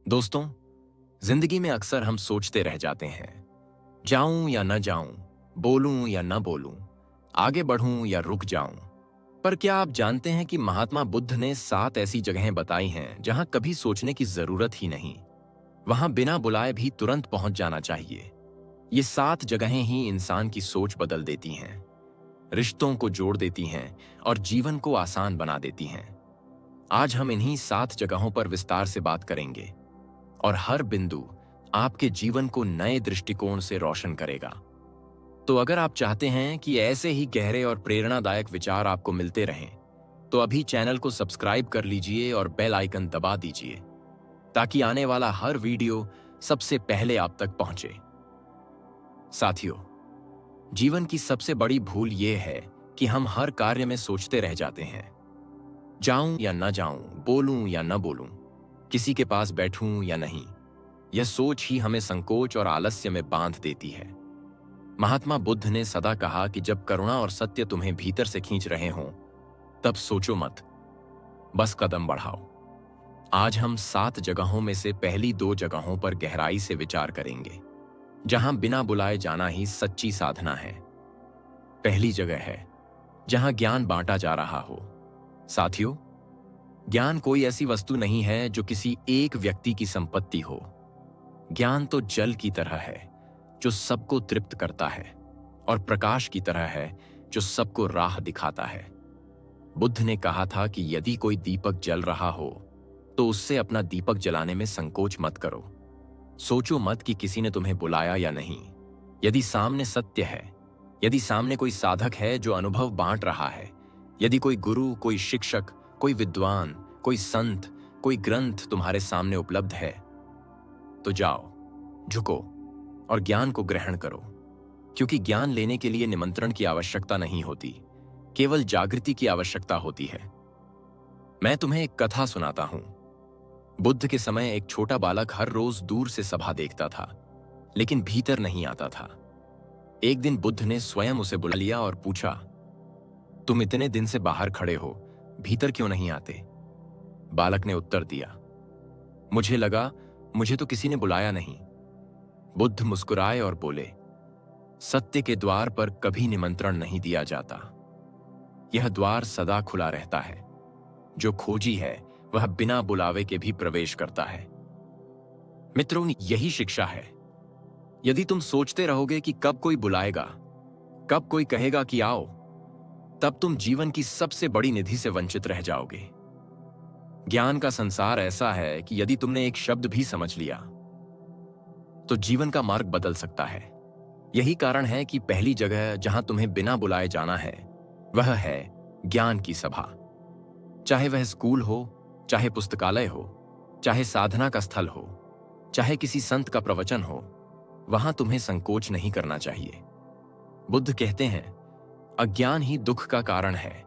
दोस्तों, जिंदगी में अक्सर हम सोचते रह जाते हैं, जाऊं या न जाऊं, बोलूं या न बोलूं, आगे बढ़ूं या रुक जाऊं। पर क्या आप जानते हैं कि महात्मा बुद्ध ने 7 ऐसी जगहें बताई हैं जहां कभी सोचने की जरूरत ही नहीं, वहां बिना बुलाए भी तुरंत पहुंच जाना चाहिए। ये 7 जगहें ही इंसान की सोच बदल देती हैं, रिश्तों को जोड़ देती हैं और जीवन को आसान बना देती हैं। आज हम इन्हीं 7 जगहों पर विस्तार से बात करेंगे और हर बिंदु आपके जीवन को नए दृष्टिकोण से रोशन करेगा। तो अगर आप चाहते हैं कि ऐसे ही गहरे और प्रेरणादायक विचार आपको मिलते रहें, तो अभी चैनल को सब्सक्राइब कर लीजिए और बेल आइकन दबा दीजिए, ताकि आने वाला हर वीडियो सबसे पहले आप तक पहुंचे। साथियों, जीवन की सबसे बड़ी भूल यह है कि हम हर कार्य में सोचते रह जाते हैं, जाऊं या न जाऊं, बोलूं या न बोलूं, किसी के पास बैठूं या नहीं। यह सोच ही हमें संकोच और आलस्य में बांध देती है। महात्मा बुद्ध ने सदा कहा कि जब करुणा और सत्य तुम्हें भीतर से खींच रहे हों, तब सोचो मत, बस कदम बढ़ाओ। आज हम 7 जगहों में से पहली 2 जगहों पर गहराई से विचार करेंगे, जहां बिना बुलाए जाना ही सच्ची साधना है। पहली जगह है जहां ज्ञान बांटा जा रहा हो। साथियों, ज्ञान कोई ऐसी वस्तु नहीं है जो किसी एक व्यक्ति की संपत्ति हो। ज्ञान तो जल की तरह है जो सबको तृप्त करता है, और प्रकाश की तरह है जो सबको राह दिखाता है। बुद्ध ने कहा था कि यदि कोई दीपक जल रहा हो तो उससे अपना दीपक जलाने में संकोच मत करो। सोचो मत कि किसी ने तुम्हें बुलाया या नहीं। यदि सामने सत्य है, यदि सामने कोई साधक है जो अनुभव बांट रहा है, यदि कोई गुरु, कोई शिक्षक, कोई विद्वान, कोई संत, कोई ग्रंथ तुम्हारे सामने उपलब्ध है, तो जाओ, झुको और ज्ञान को ग्रहण करो। क्योंकि ज्ञान लेने के लिए निमंत्रण की आवश्यकता नहीं होती, केवल जागृति की आवश्यकता होती है। मैं तुम्हें एक कथा सुनाता हूं। बुद्ध के समय एक छोटा बालक हर रोज दूर से सभा देखता था, लेकिन भीतर नहीं आता था। एक दिन बुद्ध ने स्वयं उसे बुला लिया और पूछा, तुम इतने दिन से बाहर खड़े हो, भीतर क्यों नहीं आते? बालक ने उत्तर दिया, मुझे लगा मुझे तो किसी ने बुलाया नहीं। बुद्ध मुस्कुराए और बोले, सत्य के द्वार पर कभी निमंत्रण नहीं दिया जाता। यह द्वार सदा खुला रहता है। जो खोजी है वह बिना बुलावे के भी प्रवेश करता है। मित्रों, यही शिक्षा है। यदि तुम सोचते रहोगे कि कब कोई बुलाएगा, कब कोई कहेगा कि आओ, तब तुम जीवन की सबसे बड़ी निधि से वंचित रह जाओगे। ज्ञान का संसार ऐसा है कि यदि तुमने एक शब्द भी समझ लिया तो जीवन का मार्ग बदल सकता है। यही कारण है कि पहली जगह जहां तुम्हें बिना बुलाए जाना है वह है ज्ञान की सभा। चाहे वह स्कूल हो, चाहे पुस्तकालय हो, चाहे साधना का स्थल हो, चाहे किसी संत का प्रवचन हो, वहां तुम्हें संकोच नहीं करना चाहिए। बुद्ध कहते हैं, अज्ञान ही दुख का कारण है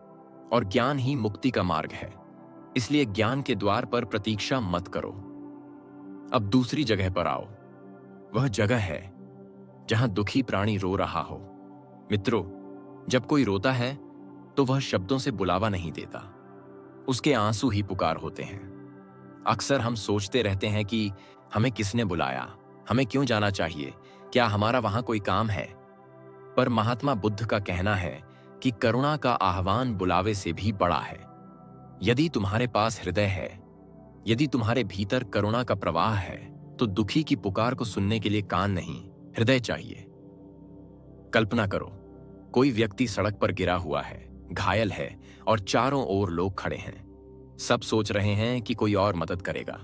और ज्ञान ही मुक्ति का मार्ग है। इसलिए ज्ञान के द्वार पर प्रतीक्षा मत करो। अब दूसरी जगह पर आओ। वह जगह है जहां दुखी प्राणी रो रहा हो। मित्रों, जब कोई रोता है तो वह शब्दों से बुलावा नहीं देता, उसके आंसू ही पुकार होते हैं। अक्सर हम सोचते रहते हैं कि हमें किसने बुलाया, हमें क्यों जाना चाहिए, क्या हमारा वहां कोई काम है? पर महात्मा बुद्ध का कहना है कि करुणा का आह्वान बुलावे से भी बड़ा है। यदि तुम्हारे पास हृदय है, यदि तुम्हारे भीतर करुणा का प्रवाह है, तो दुखी की पुकार को सुनने के लिए कान नहीं, हृदय चाहिए। कल्पना करो, कोई व्यक्ति सड़क पर गिरा हुआ है, घायल है और चारों ओर लोग खड़े हैं। सब सोच रहे हैं कि कोई और मदद करेगा।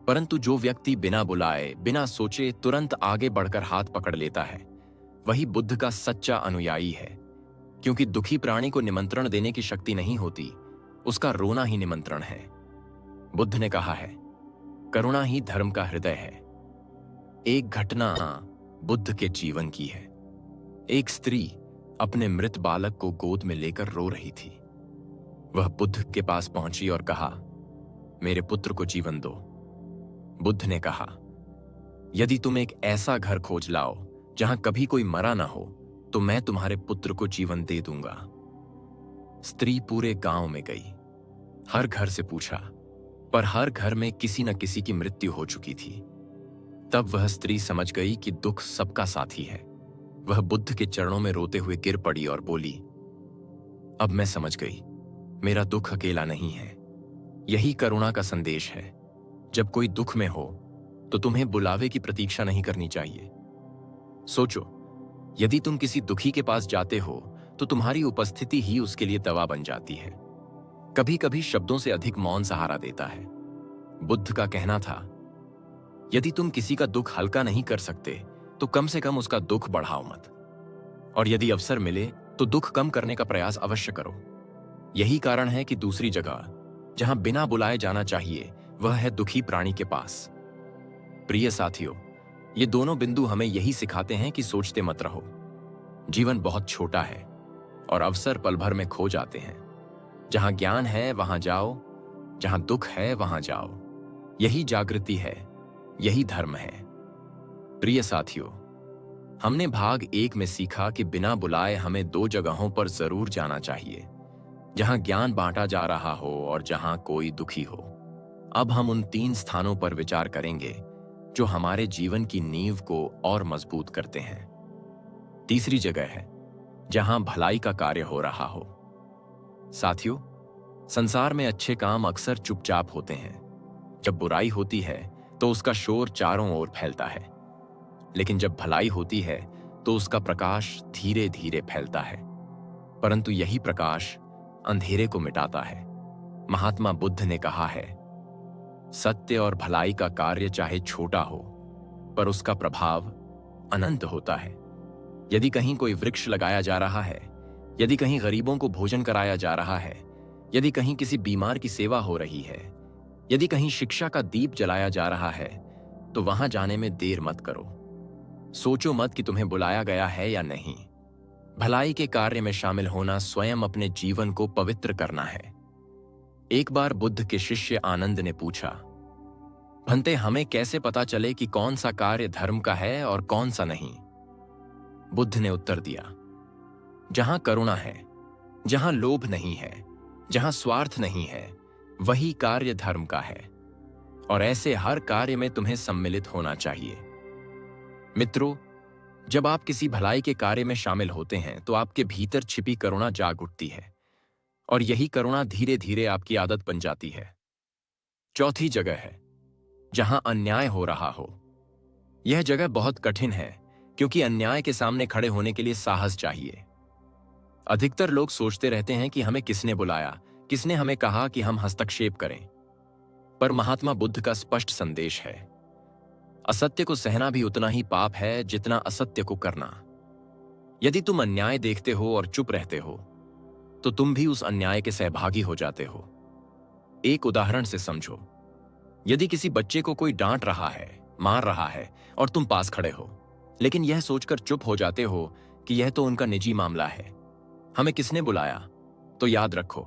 परंतु जो व्यक्ति बिना बुलाए, बिना सोचे तुरंत आगे बढ़कर हाथ पकड़ लेता है, वही बुद्ध का सच्चा अनुयायी है। क्योंकि दुखी प्राणी को निमंत्रण देने की शक्ति नहीं होती, उसका रोना ही निमंत्रण है। बुद्ध ने कहा है, करुणा ही धर्म का हृदय है। एक घटना बुद्ध के जीवन की है। एक स्त्री अपने मृत बालक को गोद में लेकर रो रही थी। वह बुद्ध के पास पहुंची और कहा, मेरे पुत्र को जीवन दो। बुद्ध ने कहा, यदि तुम एक ऐसा घर खोज लाओ जहां कभी कोई मरा ना हो, तो मैं तुम्हारे पुत्र को जीवन दे दूंगा। स्त्री पूरे गांव में गई, हर घर से पूछा, पर हर घर में किसी न किसी की मृत्यु हो चुकी थी। तब वह स्त्री समझ गई कि दुख सबका साथी है। वह बुद्ध के चरणों में रोते हुए गिर पड़ी और बोली, अब मैं समझ गई, मेरा दुख अकेला नहीं है। यही करुणा का संदेश है। जब कोई दुख में हो तो तुम्हें बुलावे की प्रतीक्षा नहीं करनी चाहिए। सोचो, यदि तुम किसी दुखी के पास जाते हो तो तुम्हारी उपस्थिति ही उसके लिए दवा बन जाती है। कभी कभी शब्दों से अधिक मौन सहारा देता है। बुद्ध का कहना था, यदि तुम किसी का दुख हल्का नहीं कर सकते तो कम से कम उसका दुख बढ़ाओ मत, और यदि अवसर मिले तो दुख कम करने का प्रयास अवश्य करो। यही कारण है कि दूसरी जगह जहां बिना बुलाए जाना चाहिए वह है दुखी प्राणी के पास। प्रिय साथियों, ये दोनों बिंदु हमें यही सिखाते हैं कि सोचते मत रहो। जीवन बहुत छोटा है और अवसर पल भर में खो जाते हैं। जहां ज्ञान है वहां जाओ, जहां दुख है वहां जाओ। यही जागृति है, यही धर्म है। प्रिय साथियों, हमने भाग 1 में सीखा कि बिना बुलाए हमें 2 जगहों पर जरूर जाना चाहिए, जहां ज्ञान बांटा जा रहा हो और जहां कोई दुखी हो। अब हम उन 3 स्थानों पर विचार करेंगे जो हमारे जीवन की नींव को और मजबूत करते हैं। तीसरी जगह है जहां भलाई का कार्य हो रहा हो। साथियों, संसार में अच्छे काम अक्सर चुपचाप होते हैं। जब बुराई होती है तो उसका शोर चारों ओर फैलता है, लेकिन जब भलाई होती है तो उसका प्रकाश धीरे धीरे फैलता है। परंतु यही प्रकाश अंधेरे को मिटाता है। महात्मा बुद्ध ने कहा है, सत्य और भलाई का कार्य चाहे छोटा हो, पर उसका प्रभाव अनंत होता है। यदि कहीं कोई वृक्ष लगाया जा रहा है, यदि कहीं गरीबों को भोजन कराया जा रहा है, यदि कहीं किसी बीमार की सेवा हो रही है, यदि कहीं शिक्षा का दीप जलाया जा रहा है, तो वहां जाने में देर मत करो। सोचो मत कि तुम्हें बुलाया गया है या नहीं। भलाई के कार्य में शामिल होना स्वयं अपने जीवन को पवित्र करना है। एक बार बुद्ध के शिष्य आनंद ने पूछा, भंते, हमें कैसे पता चले कि कौन सा कार्य धर्म का है और कौन सा नहीं? बुद्ध ने उत्तर दिया, जहां करुणा है, जहां लोभ नहीं है, जहां स्वार्थ नहीं है, वही कार्य धर्म का है, और ऐसे हर कार्य में तुम्हें सम्मिलित होना चाहिए। मित्रों, जब आप किसी भलाई के कार्य में शामिल होते हैं तो आपके भीतर छिपी करुणा जाग उठती है, और यही करुणा धीरे धीरे आपकी आदत बन जाती है। चौथी जगह है जहां अन्याय हो रहा हो। यह जगह बहुत कठिन है, क्योंकि अन्याय के सामने खड़े होने के लिए साहस चाहिए। अधिकतर लोग सोचते रहते हैं कि हमें किसने बुलाया, किसने हमें कहा कि हम हस्तक्षेप करें। पर महात्मा बुद्ध का स्पष्ट संदेश है, असत्य को सहना भी उतना ही पाप है जितना असत्य को करना। यदि तुम अन्याय देखते हो और चुप रहते हो तो तुम भी उस अन्याय के सहभागी हो जाते हो। एक उदाहरण से समझो, यदि किसी बच्चे को कोई डांट रहा है, मार रहा है, और तुम पास खड़े हो, लेकिन यह सोचकर चुप हो जाते हो कि यह तो उनका निजी मामला है, हमें किसने बुलाया, तो याद रखो,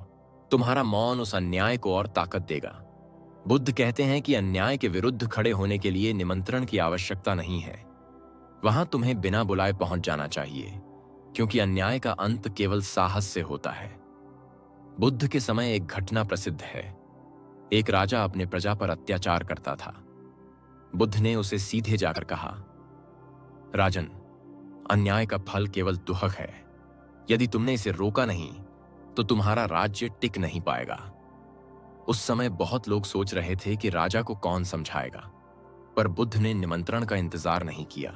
तुम्हारा मौन उस अन्याय को और ताकत देगा। बुद्ध कहते हैं कि अन्याय के विरुद्ध खड़े होने के लिए निमंत्रण की आवश्यकता नहीं है। वहां तुम्हें बिना बुलाए पहुंच जाना चाहिए, क्योंकि अन्याय का अंत केवल साहस से होता है। बुद्ध के समय एक घटना प्रसिद्ध है। एक राजा अपने प्रजा पर अत्याचार करता था। बुद्ध ने उसे सीधे जाकर कहा, राजन, अन्याय का फल केवल दुहक है। यदि तुमने इसे रोका नहीं तो तुम्हारा राज्य टिक नहीं पाएगा। उस समय बहुत लोग सोच रहे थे कि राजा को कौन समझाएगा, पर बुद्ध ने निमंत्रण का इंतजार नहीं किया।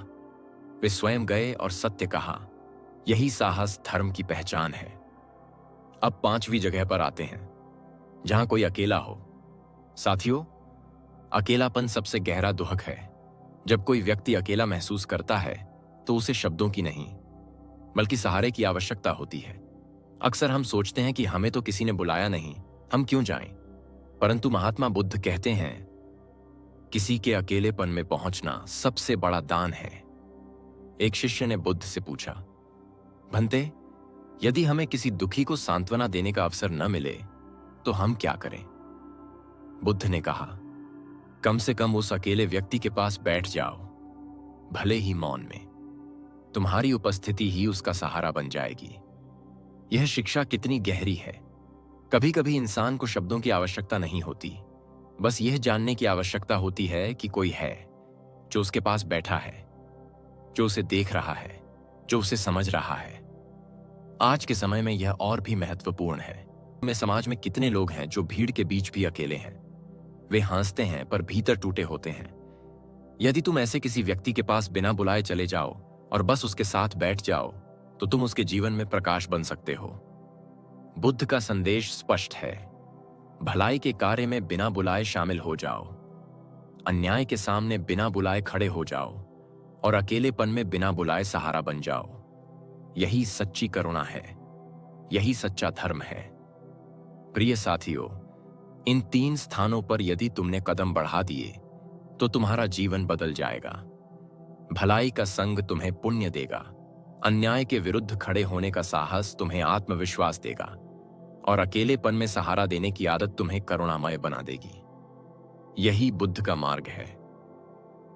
वे स्वयं गए और सत्य कहा। यही साहस धर्म की पहचान है। अब 5वीं जगह पर आते हैं, जहां कोई अकेला हो। साथियों, अकेलापन सबसे गहरा दुहक है। जब कोई व्यक्ति अकेला महसूस करता है तो उसे शब्दों की नहीं, बल्कि सहारे की आवश्यकता होती है। अक्सर हम सोचते हैं कि हमें तो किसी ने बुलाया नहीं, हम क्यों जाएं? परंतु महात्मा बुद्ध कहते हैं, किसी के अकेलेपन में पहुंचना सबसे बड़ा दान है। एक शिष्य ने बुद्ध से पूछा, भंते, यदि हमें किसी दुखी को सांत्वना देने का अवसर न मिले तो हम क्या करें? बुद्ध ने कहा, कम से कम उस अकेले व्यक्ति के पास बैठ जाओ, भले ही मौन में। तुम्हारी उपस्थिति ही उसका सहारा बन जाएगी। यह शिक्षा कितनी गहरी है। कभी कभी इंसान को शब्दों की आवश्यकता नहीं होती, बस यह जानने की आवश्यकता होती है कि कोई है जो उसके पास बैठा है, जो उसे देख रहा है, जो उसे समझ रहा है। आज के समय में यह और भी महत्वपूर्ण है। समाज में कितने लोग हैं जो भीड़ के बीच भी अकेले हैं। वे हंसते हैं पर भीतर टूटे होते हैं। यदि तुम ऐसे किसी व्यक्ति के पास बिना बुलाए चले जाओ और बस उसके साथ बैठ जाओ तो तुम उसके जीवन में प्रकाश बन सकते हो। बुद्ध का संदेश स्पष्ट है, भलाई के कार्य में बिना बुलाए शामिल हो जाओ, अन्याय के सामने बिना बुलाए खड़े हो जाओ और अकेलेपन में बिना बुलाए सहारा बन जाओ। यही सच्ची करुणा है, यही सच्चा धर्म है। प्रिय साथियों, इन 3 स्थानों पर यदि तुमने कदम बढ़ा दिए तो तुम्हारा जीवन बदल जाएगा। भलाई का संग तुम्हें पुण्य देगा, अन्याय के विरुद्ध खड़े होने का साहस तुम्हें आत्मविश्वास देगा और अकेलेपन में सहारा देने की आदत तुम्हें करुणामय बना देगी। यही बुद्ध का मार्ग है।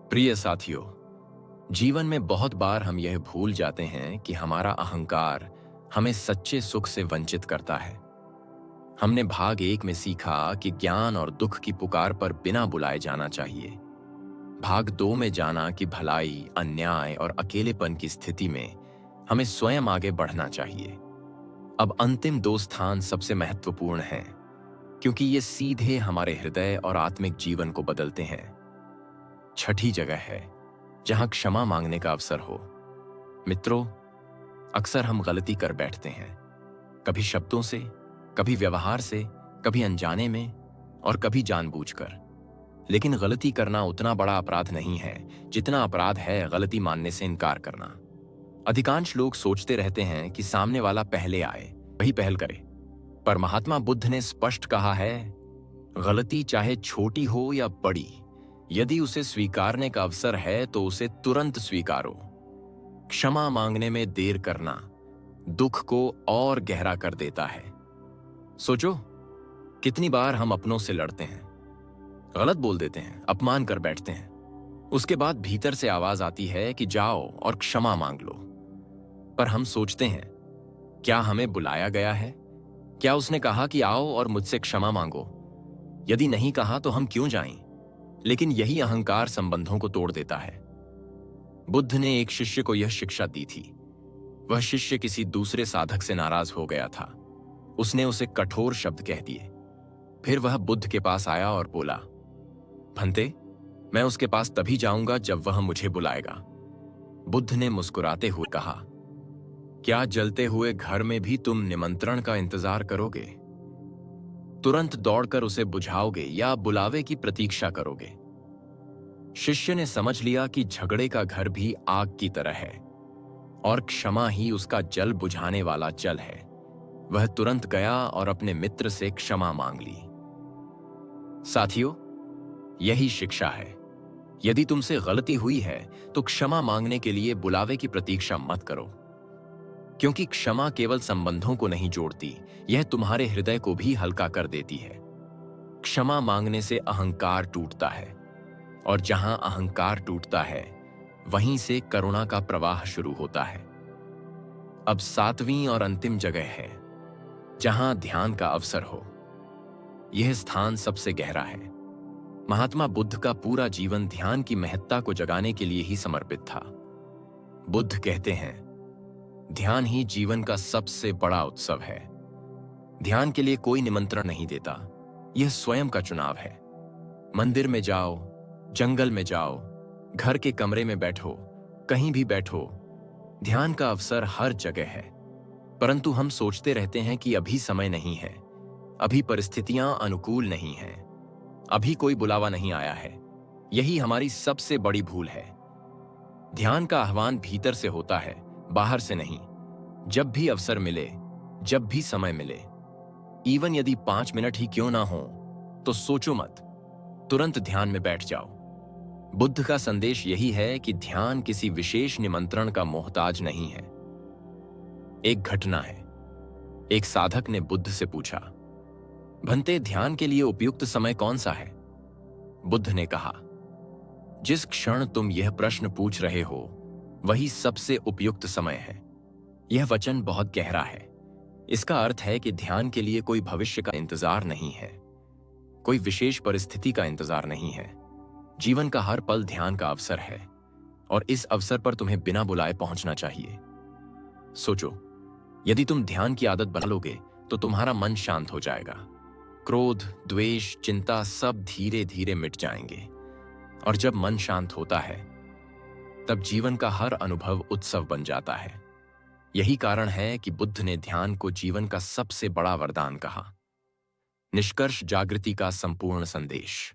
प्रिय साथियों, जीवन में बहुत बार हम यह भूल जाते हैं कि हमारा अहंकार हमें सच्चे सुख से वंचित करता है। हमने भाग 1 में सीखा कि ज्ञान और दुख की पुकार पर बिना बुलाए जाना चाहिए। भाग 2 में जाना कि भलाई, अन्याय और अकेलेपन की स्थिति में हमें स्वयं आगे बढ़ना चाहिए। अब अंतिम 2 स्थान सबसे महत्वपूर्ण हैं, क्योंकि ये सीधे हमारे हृदय और आत्मिक जीवन को बदलते हैं। छठी जगह है जहां क्षमा मांगने का अवसर हो। मित्रों, अक्सर हम गलती कर बैठते हैं, कभी शब्दों से, कभी व्यवहार से, कभी अनजाने में और कभी जानबूझकर। लेकिन गलती करना उतना बड़ा अपराध नहीं है जितना अपराध है गलती मानने से इनकार करना। अधिकांश लोग सोचते रहते हैं कि सामने वाला पहले आए, वही पहल करे। पर महात्मा बुद्ध ने स्पष्ट कहा है, गलती चाहे छोटी हो या बड़ी, यदि उसे स्वीकारने का अवसर है तो उसे तुरंत स्वीकारो। क्षमा मांगने में देर करना दुख को और गहरा कर देता है। सोचो, कितनी बार हम अपनों से लड़ते हैं, गलत बोल देते हैं, अपमान कर बैठते हैं। उसके बाद भीतर से आवाज आती है कि जाओ और क्षमा मांग लो। पर हम सोचते हैं, क्या हमें बुलाया गया है? क्या उसने कहा कि आओ और मुझसे क्षमा मांगो? यदि नहीं कहा तो हम क्यों जाएं? लेकिन यही अहंकार संबंधों को तोड़ देता है। बुद्ध ने एक शिष्य को यह शिक्षा दी थी। वह शिष्य किसी दूसरे साधक से नाराज हो गया था। उसने उसे कठोर शब्द कह दिए। फिर वह बुद्ध के पास आया और बोला, भंते, मैं उसके पास तभी जाऊंगा जब वह मुझे बुलाएगा। बुद्ध ने मुस्कुराते हुए कहा, क्या जलते हुए घर में भी तुम निमंत्रण का इंतजार करोगे? तुरंत दौड़कर उसे बुझाओगे या बुलावे की प्रतीक्षा करोगे? शिष्य ने समझ लिया कि झगड़े का घर भी आग की तरह है और क्षमा ही उसका जल बुझाने वाला जल है। वह तुरंत गया और अपने मित्र से क्षमा मांग ली। साथियों, यही शिक्षा है। यदि तुमसे गलती हुई है तो क्षमा मांगने के लिए बुलावे की प्रतीक्षा मत करो, क्योंकि क्षमा केवल संबंधों को नहीं जोड़ती, यह तुम्हारे हृदय को भी हल्का कर देती है। क्षमा मांगने से अहंकार टूटता है और जहां अहंकार टूटता है वहीं से करुणा का प्रवाह शुरू होता है। अब 7वीं और अंतिम जगह है जहां ध्यान का अवसर हो। यह स्थान सबसे गहरा है। महात्मा बुद्ध का पूरा जीवन ध्यान की महत्ता को जगाने के लिए ही समर्पित था। बुद्ध कहते हैं, ध्यान ही जीवन का सबसे बड़ा उत्सव है। ध्यान के लिए कोई निमंत्रण नहीं देता, यह स्वयं का चुनाव है। मंदिर में जाओ, जंगल में जाओ, घर के कमरे में बैठो, कहीं भी बैठो, ध्यान का अवसर हर जगह है। परंतु हम सोचते रहते हैं कि अभी समय नहीं है, अभी परिस्थितियां अनुकूल नहीं हैं, अभी कोई बुलावा नहीं आया है। यही हमारी सबसे बड़ी भूल है। ध्यान का आह्वान भीतर से होता है, बाहर से नहीं। जब भी अवसर मिले, जब भी समय मिले, इवन यदि 5 मिनट ही क्यों ना हो, तो सोचो मत, तुरंत ध्यान में बैठ जाओ। बुद्ध का संदेश यही है कि ध्यान किसी विशेष निमंत्रण का मोहताज नहीं है। एक घटना है। एक साधक ने बुद्ध से पूछा, भंते, ध्यान के लिए उपयुक्त समय कौन सा है? बुद्ध ने कहा, जिस क्षण तुम यह प्रश्न पूछ रहे हो वही सबसे उपयुक्त समय है। यह वचन बहुत गहरा है। इसका अर्थ है कि ध्यान के लिए कोई भविष्य का इंतजार नहीं है। कोई विशेष परिस्थिति का इंतजार नहीं है। जीवन का हर पल ध्यान का अवसर है और इस अवसर पर तुम्हें बिना बुलाए पहुंचना चाहिए। सोचो, यदि तुम ध्यान की आदत बना लोगे तो तुम्हारा मन शांत हो जाएगा। क्रोध, द्वेष, चिंता सब धीरे धीरे मिट जाएंगे और जब मन शांत होता है तब जीवन का हर अनुभव उत्सव बन जाता है। यही कारण है कि बुद्ध ने ध्यान को जीवन का सबसे बड़ा वरदान कहा। निष्कर्ष, जागृति का संपूर्ण संदेश।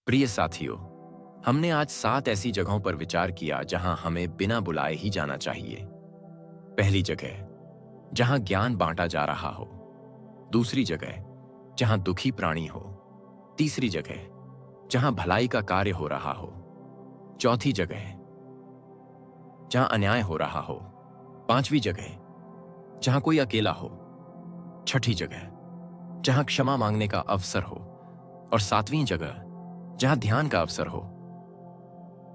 प्रिय साथियों, हमने आज 7 ऐसी जगहों पर विचार किया जहां हमें बिना बुलाए ही जाना चाहिए। पहली जगह, जहां ज्ञान बांटा जा रहा हो। दूसरी जगह, जहां दुखी प्राणी हो। तीसरी जगह, जहां भलाई का कार्य हो रहा हो। चौथी जगह, जहां अन्याय हो रहा हो। पांचवी जगह, जहां कोई अकेला हो। छठी जगह, जहां क्षमा मांगने का अवसर हो। और सातवीं जगह, जहां ध्यान का अवसर हो।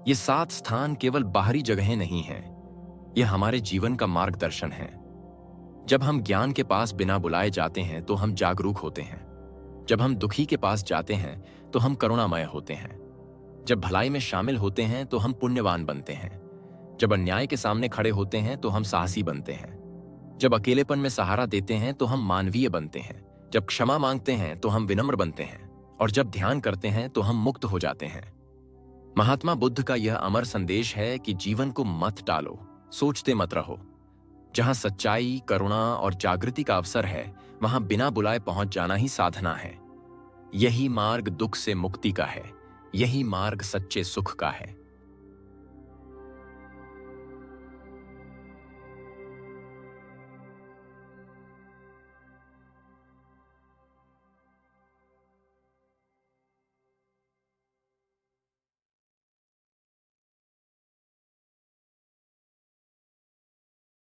ये 7 स्थान केवल बाहरी जगहें नहीं हैं, ये हमारे जीवन का मार्गदर्शन है। जब हम ज्ञान के पास बिना बुलाए जाते हैं तो हम जागरूक होते हैं। जब हम दुखी के पास जाते हैं तो हम करुणामय होते हैं। जब भलाई में शामिल होते हैं तो हम पुण्यवान बनते हैं। जब अन्याय के सामने खड़े होते हैं तो हम साहसी बनते हैं। जब अकेलेपन में सहारा देते हैं तो हम मानवीय बनते हैं। जब क्षमा मांगते हैं तो हम विनम्र बनते हैं और जब ध्यान करते हैं तो हम मुक्त हो जाते हैं। महात्मा बुद्ध का यह अमर संदेश है कि जीवन को मत टालो, सोचते मत रहो। जहां सच्चाई, करुणा और जागृति का अवसर है, वहां बिना बुलाए पहुंच जाना ही साधना है। यही मार्ग दुख से मुक्ति का है, यही मार्ग सच्चे सुख का है।